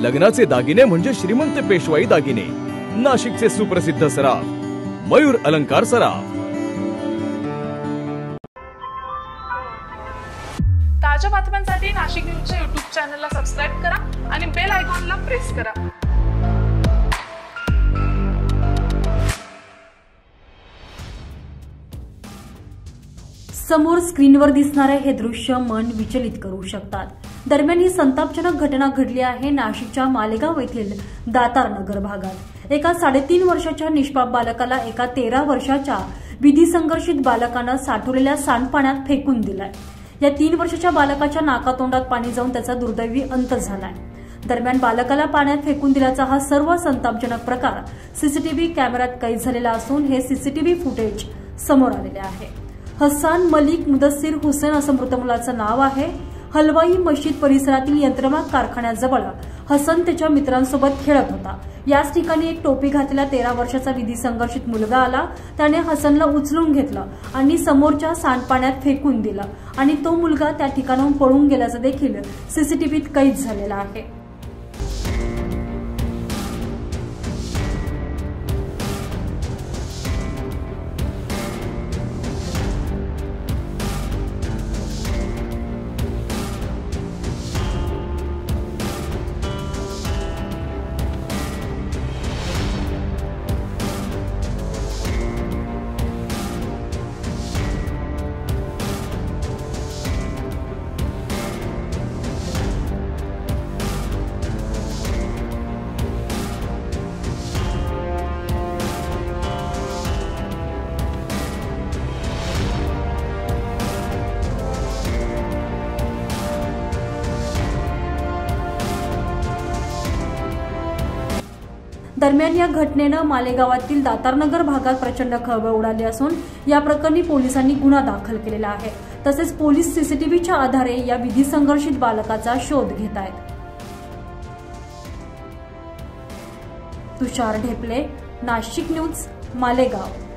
लग्नाचे दागिने म्हणजे श्रीमंत पेशवाई दागिने, नाशिकचे सुप्रसिद्ध सराफ मयूर अलंकार सराफ। ताज्या बातम्यांसाठी नाशिक न्यूजच्या YouTube चॅनलला सबस्क्राइब करा आणि बेल आयकॉनला प्रेस करा। समोर स्क्रीनवर दिसणारे हे दृश्य मन विचलित करू शकतात। दरम्यान ही संतापजनक घटना घडली आहे नाशिकच्या मालेगाव येथील दातार नगर भागात। एका 3.5 वर्षाच्या निष्पाप बालकाला एका 13 वर्षाच्या विधी संघर्षित बालकानं साठवलेल्या सांडपाण्यात फेकून दिलाय। या 3 वर्षाच्या बालकाच्या नाकातोंडात पाणी जाऊन त्याचा दुर्दैवी अंत झालाय। दरम्यान बालकाला पाण्यात फेकून दिल्याचा हा सर्व संतापजनक प्रकार सीसीटीव्ही कॅमेऱ्यात कैद झालेला असून हे सीसीटीव्ही फुटेज समोर आलेले आहे। हसन मलिक मुदस्सिर हुसेन असं मृत मुलाचं नाव आहे। हलवाई मशीद परिसरातील यंत्रमाग कारखान्याजवळ हसन त्याच्या मित्रांसोबत खेळत होता। याच ठिकाणी एक टोपी घातलेला 13 वर्षाचा विधी संघर्षित मुलगा आला। त्याने हसनला उचलून घेतलं आणि समोरच्या सांडपाण्यात फेकून दिलं आणि तो मुलगा त्या ठिकाणाहून पळून गेल्याचं देखील सीसीटीव्हीत कैद झालेलं आहे। दरम्यान या घटनेनं मालेगावातील दातारनगर भागात प्रचंड खळबळ उडाली असून या प्रकरणी पोलिसांनी गुन्हा दाखल केलेला आहे। तसेच पोलीस सीसीटीव्हीच्या आधारे या विधी संघर्षित बालकाचा शोध घेत आहेत। तुषार ढेपले, नाशिक न्यूज, मालेगाव।